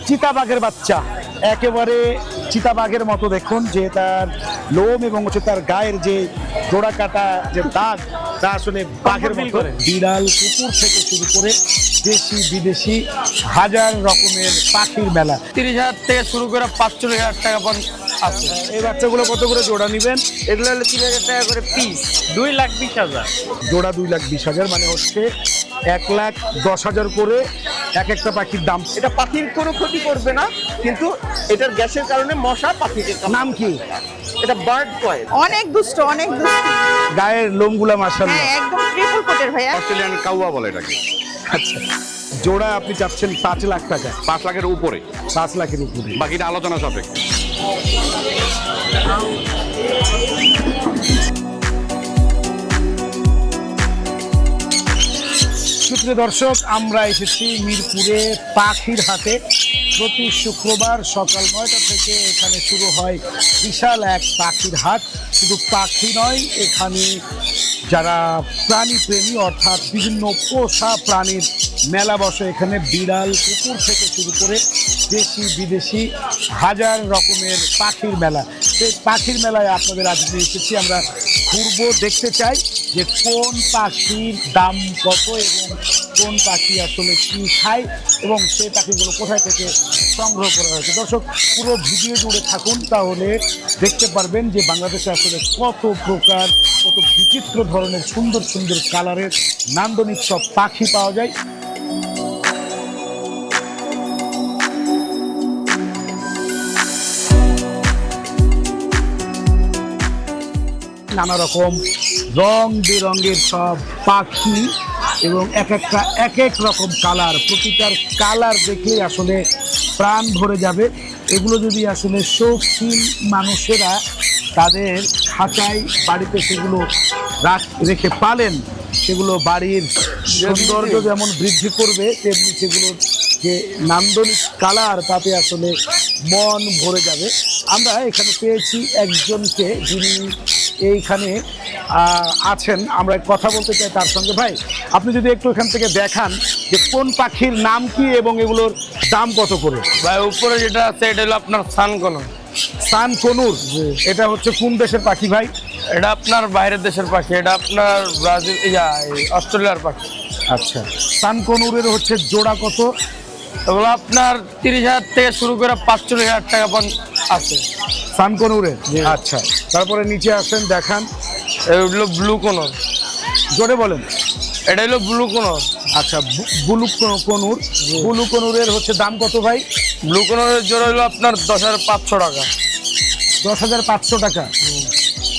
চিতাবাঘের বাচ্চা, একেবারে চিতাবাঘের মতো দেখুন, যে তার লোম এবং হচ্ছে তার গায়ের যে জোড়া কাটা যে দাগ, তা আসলে বাঘের মতো। বিড়াল, কুকুর থেকে শুরু করে দেশি বিদেশি হাজার রকমের পাখির মেলা। 30,000 থেকে শুরু করে 45,000 টাকা পর্যন্ত আছে। এই বাচ্চাগুলো কত করে জোড়া নেবেন? এগুলো হলো 3,000 টাকা করে পিস, 2,20,000 জোড়া 2,20,000, মানে হচ্ছে 1,10,000 করে এক একটা পাখির দাম। এটা পাখির কোনো ক্ষতি করবে না, কিন্তু এটার গ্যাসের কারণে মশা পাখিকে কামড়াবে। নাম কি? এটা বার্ড কয়েল। অনেক দুষ্ট, অনেক দুষ্ট। গায়ের লোমগুলা মাশাআল্লাহ। হ্যাঁ, একদম ট্রিপল কোটের ভাইয়া। অস্ট্রেলিয়ান কাউয়া বলে এটাকে। আচ্ছা, জোড়া আপনি চাচ্ছেন 5 লাখ টাকা? 5 লাখের উপরে, 5 লাখের উপরে। বাকিটা আলোচনা সাপেক্ষে। সুপ্রিয় দর্শক, আমরা এসেছি মিরপুরে পাখির হাটে। প্রতি শুক্রবার সকাল 9টা থেকে এখানে শুরু হয় বিশাল এক পাখির হাট। শুধু পাখি নয়, এখানে যারা প্রাণী প্রেমী অর্থাৎ বিভিন্ন পোষা প্রাণীর মেলা বসে। এখানে বিড়াল, কুকুর থেকে শুরু করে দেশি বিদেশি হাজার রকমের পাখির মেলা। সেই পাখির মেলায় আপনাদের আজ নিয়ে এসেছি। আমরা ঘুরবো, দেখতে চাই যে কোন পাখির দাম কত এবং কোন পাখি আসলে কি খায় এবং সেই পাখিগুলো কোথায় থেকে সংগ্রহ করা হয়েছে। দর্শক, পুরো ভিডিও জুড়ে থাকুন, তাহলে দেখতে পারবেন যে বাংলাদেশে আসলে কত প্রকার, কত বিচিত্র ধরনের সুন্দর সুন্দর কালারের নান্দনিক সব পাখি পাওয়া যায়। নানা রকম রং বেরঙের সব পাখি এবং এক এক রকম কালার। প্রতিটার কালার দেখলেই আসলে প্রাণ ভরে যাবে। এগুলো যদি আসলে শৌখিন মানুষেরা তাদের খাঁচায় বাড়িতে সেগুলো রেখে পালেন, সেগুলো বাড়ির সৌন্দর্য যেমন বৃদ্ধি করবে, তেমনি সেগুলোর যে নান্দনিক কালার, তাতে আসলে মন ভরে যাবে। আমরা এখানে পেয়েছি একজনকে, যিনি এইখানে আছেন। আমরা কথা বলতে চাই তার সঙ্গে। ভাই, আপনি যদি একটু এখান থেকে দেখান যে কোন পাখির নাম কি এবং এগুলোর দাম কত করে? ভাই, উপরে যেটা আছে এটা হলো আপনার সানকনুর। সানকনুর, এটা হচ্ছে কোন দেশের পাখি ভাই? এটা আপনার বাইরের দেশের পাখি, এটা আপনার ব্রাজিল, অস্ট্রেলিয়ার পাখি। আচ্ছা, সানকনুরের হচ্ছে জোড়া কত? এগুলো আপনার 30,000 থেকে শুরু করে 45,000 টাকা পর্যন্ত আছে। সানকনুরের, আচ্ছা। তারপরে নিচে আসেন, দেখান। এগুলো ব্লু কোনর। জোরে বলেন। এটা হলো ব্লু কোনর। আচ্ছা, ব্লু কনুরের হচ্ছে দাম কত ভাই? ব্লু কোনরের জোড়া হলো আপনার 10,500 টাকা। 10,500 টাকা।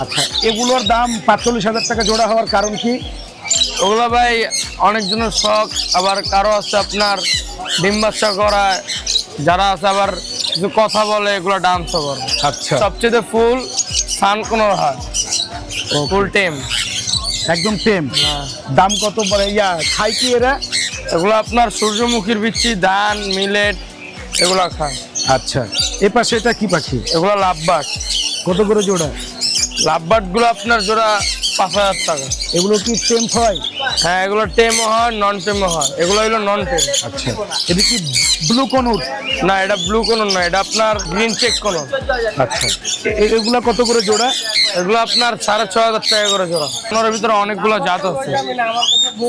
আচ্ছা, এগুলোর দাম 45,000 টাকা জোড়া হওয়ার কারণ কি? ওগুলো ভাই অনেকজনের শখ, আবার কারো আছে আপনার ডিম বাচ্চা করা, যারা আছে আবার কিছু কথা বলে, এগুলো ডান্সও করে। আচ্ছা, সবচেয়ে ফুল সানকনুর হয়, ফুল টেম, একদম টেম। দাম কত পড়ে? খাই কি এরা? এগুলো আপনার সূর্যমুখীর বিচি, ধান, মিলেট, এগুলো খায়। আচ্ছা, এ পাশে এটা কি পাখি? এগুলো লাভবার্ড। কত করে জোড়া? লাভবার্ড গুলো আপনার জোড়া 5,000 টাকা। এগুলো কি টেম হয়? হ্যাঁ, এগুলো টেমও হয়, নন টেমও হয়। এগুলো হলো নন টেম। আচ্ছা, এটা কি ব্লু কনুর? না, এটা ব্লু কোনর না, এটা আপনার গ্রিন চেক কোনর। আচ্ছা, এগুলা কত করে জোড়া? এগুলো আপনার 6,500 টাকা করে জোড়া। কোনরের ভিতরে অনেকগুলো জাত আছে,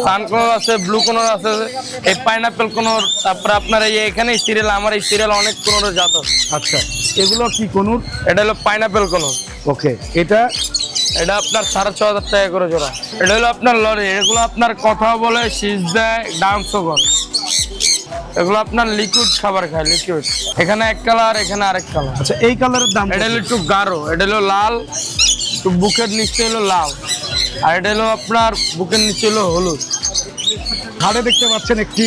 সান কোনর আছে, ব্লু কোনর আছে, এই পাইনাপেল কোনর, তারপরে আপনার এই এখানে সিরিয়াল, আমার এই সিরিয়াল অনেক কোনরের জাত আছে। আচ্ছা, এগুলো কি কনুর? এটা হলো পাইনাপেল কোনর। ওকে, এটা আপনার 6,500 টাকা করে জোড়া। এটা হলো আপনার লরি। এগুলো আপনার কথা বলে, শীষ দেয়, ডান্সও করে। এগুলো আপনার লিকুইড খাবার খায়, লিকুইড। এখানে এক কালার, এখানে আরেক কালার। আচ্ছা, এই কালারের দাম? এটা হলো একটু গাঢ়, এটা হলো লাল, একটু বুকের নিচে হলো লাল, আর এটা হলো আপনার বুকের নিচে হলো হলুদ। ঘাড়ে দেখতে পাচ্ছেন একটি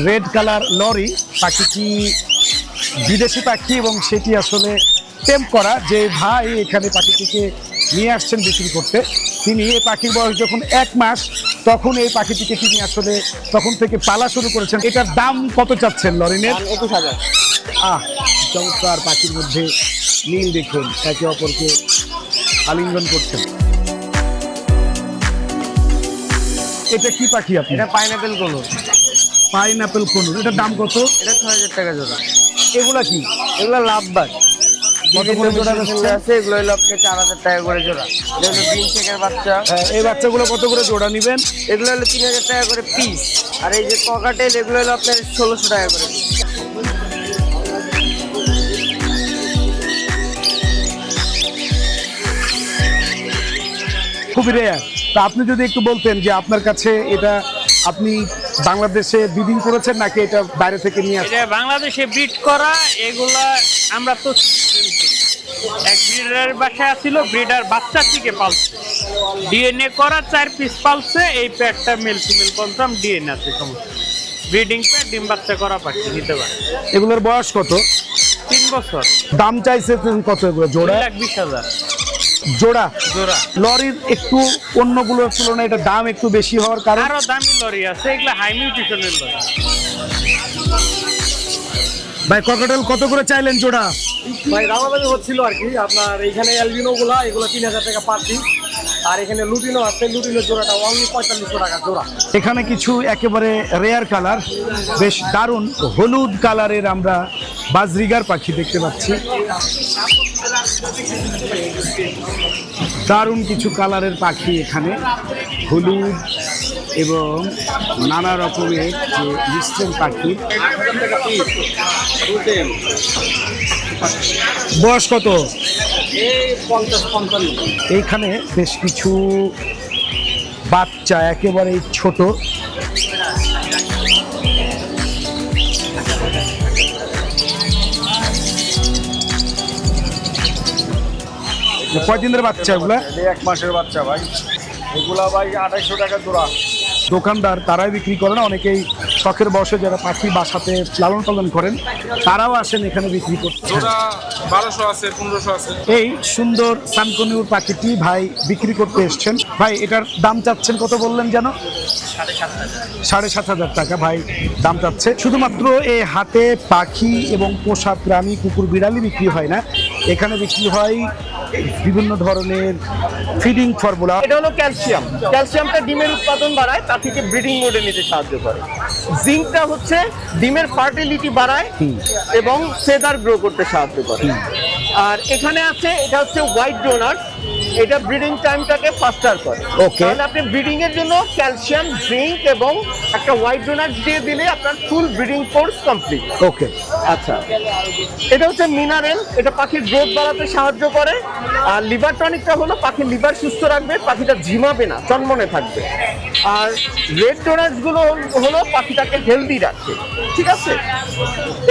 রেড কালার লরি। পাখিটি বিদেশি পাখি এবং সেটি আসলে টেম করা। যে ভাই এখানে পাখিটিকে নিয়ে আসছেন বিক্রি করতে, তিনি এই পাখির বয়স যখন 1 মাস, তখন এই পাখিটিকে তিনি আসলে তখন থেকে পালা শুরু করেছেন। এটার দাম কত চাচ্ছেন লরিনের? 21,000। চমৎকার পাখির মধ্যে নীল দেখুন, একে অপরকে আলিঙ্গন করছেন। এটা কি পাখি আপনি? এটা পাইনাপেল কোনর। পাইনাপেল কোন, এটার দাম কত? এটা 6,000 টাকা জোড়া। এগুলা কি? এগুলো লাভবাদ কত করে জোড়া বেচছেন? আছে, এগুলো হলো আপনি 4000 টাকা করে জোড়া। এটা হলো গ্রিন চেকের বাচ্চা, হ্যাঁ, এই বাচ্চাগুলো কত করে জোড়া নিবেন? এগুলো হলো 3000 টাকা করে পিস। আর এই যে ককাটেল, এগুলো হলো আপনার 1600 টাকা করে piece। খুবই রেয়ার। তা আপনি যদি একটু বলতেন যে আপনার কাছে এটা আপনি বাংলাদেশে ব্রিডিং করেছেন নাকি এটা বাইরে থেকে নিয়ে আসছেন? এটা বাংলাদেশে ব্রিড করা, এগুলা আমরা তো এক ব্রিডারের বাসায় ছিল, ব্রিডার বাচ্চা থেকে পালছে, ডিএনএ করা 4 পিস পালছে। এই প্যাডটা মেল ফিমেল কনফার্ম ডিএনএ আছে, সমস্ত ব্রিডিং প্যাড, ডিম বাচ্চা করা পাখি নিতে পারে। এগুলোর বয়স কত? 3 বছর। দাম চাইছে কত এগুলো জোড়া? 2,20,000 জোড়া। জোড়া। লরির একটু অন্যগুলোর তুলনায় এটা দাম একটু বেশি হওয়ার কারণ? আরো দামি লরি আছে, এগুলা হাই নিউট্রিশনের লরি। ভাই ককাটেল কত করে চাইলেন জোড়া? ভাই দামাদামি হচ্ছিল আর কি। আপনার এইখানে অ্যালবিনো গুলা এগুলো 3000 টাকা পার পিস, আর এখানে লুটিনো আছে, লুটিনোর জোড়াটা অনলি 4500 টাকা জোড়া। এখানে কিছু একেবারে রেয়ার কালার, বেশ দারুণ হলুদ কালারের আমরা বাজরিগার পাখি দেখতে পাচ্ছি। দারুণ কিছু কালারের পাখি এখানে, হলুদ এবং নানা রকমের যে মিশ্রণ পাখি। বয়স কত? এইখানে বেশ কিছু বাচ্চা একেবারে ছোট, কয়দিনের বাচ্চা এগুলা? 1 মাসের বাচ্চা ভাই। এগুলা ভাই 2800 টাকা জোড়া। দোকানদার তারাই বিক্রি করে না, অনেকেই শখের বসে যারা পাখি বাসাতে লালন পালন করেন তারাও আসেন এখানে বিক্রি করতে। 1200 আছে, 1500 আছে। এই সুন্দর সানকনিউর পাখিটি ভাই বিক্রি করতে এসছেন। ভাই এটার দাম চাচ্ছেন কত বললেন যেন? 7,500 টাকা ভাই দাম চাচ্ছে। শুধুমাত্র এই হাটে পাখি এবং পোষা প্রাণী কুকুর বিড়ালি বিক্রি হয় না, এখানে বিক্রি হয় বিভিন্ন ধরনের ফিডিং ফর্মুলা। এটা হলো ক্যালসিয়াম। ক্যালসিয়ামটা ডিমের উৎপাদন বাড়ায়, তা থেকে ব্রিডিং মোডে নিতে সাহায্য করে। জিঙ্কটা হচ্ছে ডিমের ফার্টিলিটি বাড়ায় এবং ফেদার গ্রো করতে সাহায্য করে। আর এখানে আছে, এটা হচ্ছে হোয়াইট ডোনার, এটা ব্রিডিং টাইমটাকে ফাস্টার করে। Okay. তাহলে আপনি ব্রিডিং এর জন্য ক্যালসিয়াম, জিঙ্ক এবং একটা হোয়াইট ডোনার দিয়ে দিলে আপনার ফুল ব্রিডিং কোর্স কমপ্লিট। ওকে, আচ্ছা, এটা হচ্ছে মিনারেল, এটা পাখির গ্রোথ বাড়াতে সাহায্য করে। আর লিভার টনিকটা হলো পাখির লিভার সুস্থ রাখবে, পাখিটা ঝিমাবে না, চনমনে থাকবে। আর রেড ডোনাটস গুলো হলো পাখিটাকে হেলদি রাখে, ঠিক আছে।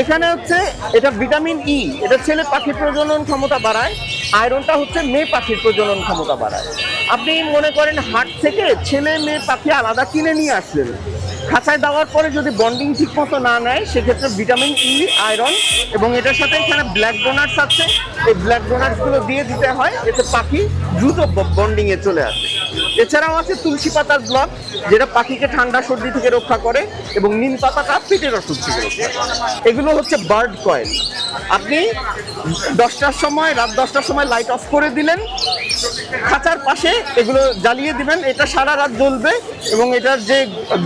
এখানে হচ্ছে এটা ভিটামিন ই, এটা ছেলে পাখির প্রজনন ক্ষমতা বাড়ায়। আয়রনটা হচ্ছে মেয়ে পাখির প্রজনন ক্ষমতা বাড়ায়। আপনি মনে করেন হাট থেকে ছেলে মেয়ে পাখি আলাদা কিনে নিয়ে আসলেন, খাঁচায় দেওয়ার পরে যদি বন্ডিং ঠিক মতো না নেয় সেক্ষেত্রে ভিটামিন ই, আয়রন এবং এটার সাথে এখানে ব্ল্যাক ডোনাটস আছে, এই ব্ল্যাক ডোনাটসগুলো দিয়ে দিতে হয়, এতে পাখি দ্রুত বন্ডিংয়ে চলে আসে। এছাড়াও আছে তুলসী পাতার ব্লক, যেটা পাখিকে ঠান্ডা সর্দি থেকে রক্ষা করে, এবং নিম পাতাটা পেটের অসুখ থেকে রক্ষা করে। এগুলো হচ্ছে বার্ড কয়েল। আপনি 10টার সময়, রাত 10টার সময় লাইট অফ করে দিলেন, খাঁচার পাশে এগুলো জ্বালিয়ে দিবেন, এটা সারা রাত জ্বলবে এবং এটার যে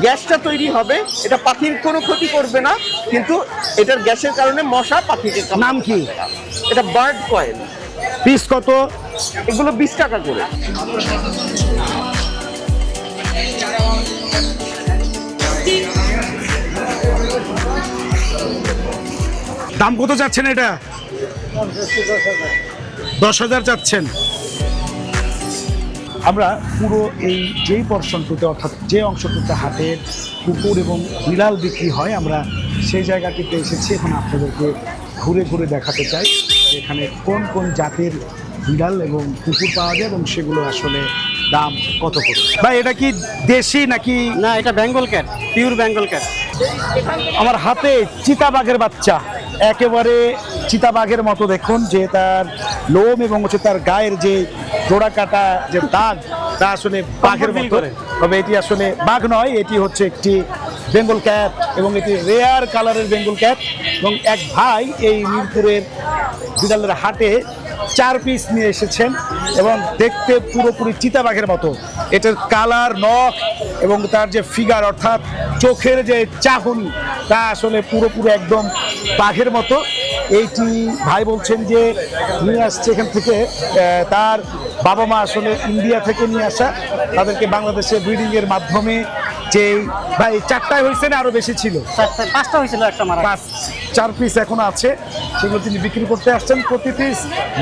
গ্যাসটা তৈরি হবে এটা পাখির কোনো ক্ষতি করবে না, কিন্তু এটার গ্যাসের কারণে মশা পাখিকে কামড়াবে। নাম কি? এটা বার্ড কয়েল। পিস কত? এগুলো 20 টাকা করে। দাম কত চাচ্ছেন এটা? 10,000 চাচ্ছেন। আমরা পুরো এই যেই পর্ষণটুতে, অর্থাৎ যে অংশটুতে হাটের কুকুর এবং বিড়াল বিক্রি হয়, আমরা সেই জায়গাটিতে এসেছি। এখন আপনাদেরকে ঘুরে ঘুরে দেখাতে চাই এখানে কোন কোন জাতের বিড়াল এবং কুকুর পাওয়া যায় এবং সেগুলো আসলে দাম কত করে। ভাই এটা কি দেশি নাকি? না, এটা Bengal cat, pure Bengal cat. আমার হাতে চিতাবাঘের বাচ্চা, একেবারে চিতাবাঘের মতো দেখুন, যে তার লোম এবং হচ্ছে তার গায়ের যে জোড়া কাটা যে দাগ, তা আসলে বাঘের মতো। তবে এটি আসলে বাঘ নয়, এটি হচ্ছে একটি বেঙ্গল ক্যাট এবং এটি রেয়ার কালারের বেঙ্গল ক্যাট। এবং এক ভাই এই মিরপুরের বিড়ালের হাটে 4 পিস নিয়ে এসেছেন এবং দেখতে পুরোপুরি চিতাবাঘের মতো। এটার কালার, নখ এবং তার যে ফিগার, অর্থাৎ চোখের যে চাহনি, তা আসলে পুরোপুরি একদম বাঘের মতো। এইটি ভাই বলছেন যে নিয়ে আসছে এখান থেকে, তার বাবা মা আসলে ইন্ডিয়া থেকে নিয়ে আসা, তাদেরকে বাংলাদেশে ব্রিডিং এর মাধ্যমে যে ভাই 4টায় হয়েছে না আরো বেশি ছিল? 5টা হয়েছিল, একটা মারা। 4 পিস এখনো আছে, সেগুলো তিনি বিক্রি করতে আসছেন। প্রতি পিস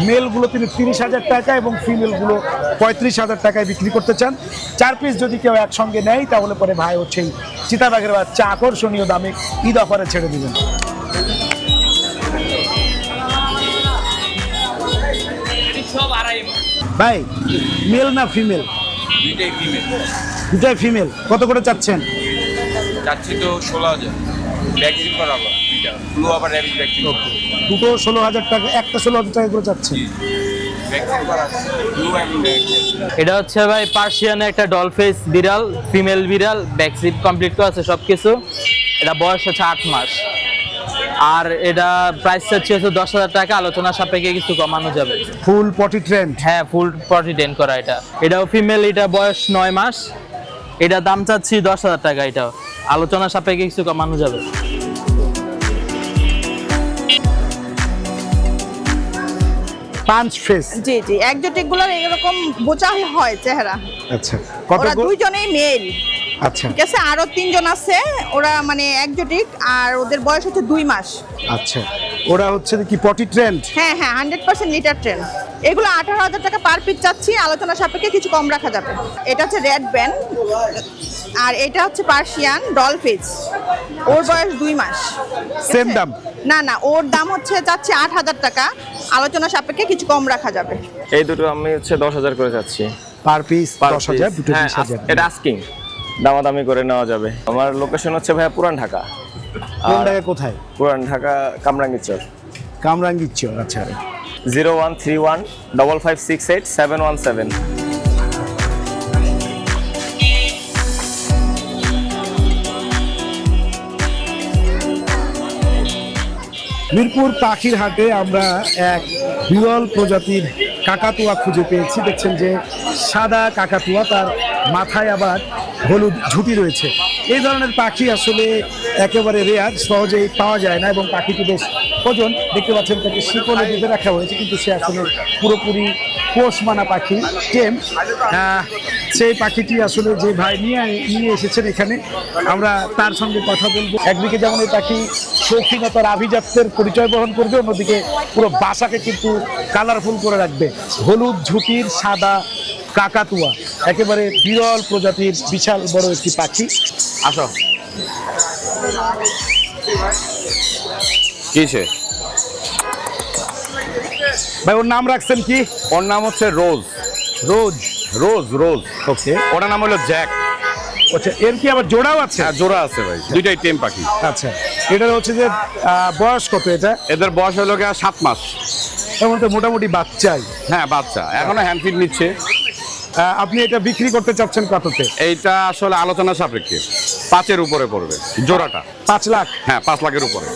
মেলগুলো তিনি 30,000 টাকা এবং ফিমেলগুলো 35,000 টাকায় বিক্রি করতে চান। 4 পিস যদি কেউ একসঙ্গে নেয় তাহলে পরে ভাই হচ্ছে চিতাবাঘের বাচ্চা আকর্ষণীয় দামে ঈদ অফারে ছেড়ে দিবেন। ভাই মেল না ফিমেল? দুইটাই ফিমেল। দুটাই ফিমেল। কত করে চাচ্ছেন? যাচ্ছি তো 16,000 ভ্যাকসিন করাবো দুইটা, ফ্লু আবার র্যাবিস ভ্যাকসিন দুটো 16,000 টাকা, একটা 16,000 টাকা করে চাচ্ছেন। ভ্যাকসিন করা ফ্লু এবং এটা হচ্ছে ভাই পার্সিয়ান একটা ডলফেস বিড়াল, ফিমেল বিড়াল, ভ্যাকসিন কমপ্লিট করা আছে সব কিছু। এটা বয়স হচ্ছে 8 মাস। আর এটা প্রাইস হচ্ছে 10,000 টাকা, আলোচনা সাপেক্ষে কিছু কমানো যাবে। ফুল পটি ট্রেন্ড? হ্যাঁ, ফুল পটি ট্রেন করা। এটাও ফিমেল, এটা বয়স 9 মাস। এটা দাম চাচ্ছি 10,000 টাকা। এটাও আলোচনা সাপেক্ষে কিছু কমানো যাবে। পাঁচ ফেস? জি জি, একজোটিক গুলোর এরকম বোচা হয় চেহারা। আচ্ছা, কত? ওরা দুইজনেই মেল। আচ্ছা ঠিক আছে, আরো 3 জন আছে, ওরা মানে একজোটিক, আর ওদের বয়স হচ্ছে 2 মাস। আচ্ছা, ওরা হচ্ছে কি পটি ট্রেন্ড? হ্যাঁ হ্যাঁ, 100% লিটার ট্রেন। এগুলো 18,000 টাকা পার পিস চাচ্ছি, আলোচনা সাপেক্ষে কিছু কম রাখা যাবে। এটা হচ্ছে রেড ব্যান, আর এটা হচ্ছে পার্সিয়ান ডলফিস। ওর বয়স 2 মাস। সেম দাম? না না, ওর দাম হচ্ছে চাচ্ছি 8,000 টাকা, আলোচনা সাপেক্ষে কিছু কম রাখা যাবে। এই দুটো আমি হচ্ছে 10,000 করে চাচ্ছি পার পিস। 10,000, দুটো 20,000। এটা আস্কিং, দামাদামি করে নেওয়া যাবে। আমার লোকেশন হচ্ছে ভাইয়া পুরান ঢাকা। কোন জায়গায় কোথায়? পুরান ঢাকা কামরাঙ্গীরচর। কামরাঙ্গীরচর। আচ্ছা, 0131 5568 717। মিরপুর পাখির হাটে আমরা এক বিরল প্রজাতির কাকাতুয়া খুঁজে পেয়েছি। দেখছেন যে সাদা কাকাতুয়া, তার মাথায় আবার হলুদ ঝুঁটি রয়েছে। এই ধরনের পাখি আসলে একেবারে রেয়ার, সহজেই পাওয়া যায় না, এবং পাখিটি বেশ ওজন। দেখতে পাচ্ছেন তাকে শিকলে বেঁধে রাখা হয়েছে, কিন্তু সে আসলে পুরোপুরি পোষ মানা পাখি, টেম। সেই পাখিটি আসলে যে ভাই নিয়ে এসেছেন এখানে, আমরা তার সঙ্গে কথা বলবো। একদিকে যেমন এই পাখি শৌখিনতার আভিজাত্যের পরিচয় বহন করবে, অন্যদিকে পুরো বাসাকে কিন্তু কালারফুল করে রাখবে। হলুদ ঝুঁটির সাদা কাকাতুয়া, একেবারে বিরল প্রজাতির বিশাল বড় একটি পাখি। আসো। কিসে? ভাই ওর নাম রাখছেন কি? ওর নাম হচ্ছে রোজ। রোজ? রোজ রোজ। ওকে। ওটার নাম হলো জ্যাক। আচ্ছা, এর কি আবার জোড়াও আছে? হ্যাঁ, জোড়া আছে ভাই, দুইটাই টেম পাখি। আচ্ছা, এটার হচ্ছে যে বয়স কত এটা? এদের বয়স হলো 7 মাস। এমন তো মোটামুটি বাচ্চাই। হ্যাঁ, বাচ্চা, এখনো হ্যান্ড ফিড নিচ্ছে। আপনি এটা বিক্রি করতে চাচ্ছেন কততে? এইটা আসলে আলোচনা সাপেক্ষে 5-এর উপরে পড়বে জোড়াটা। 5 লাখ? হ্যাঁ, 5 লাখের উপরে।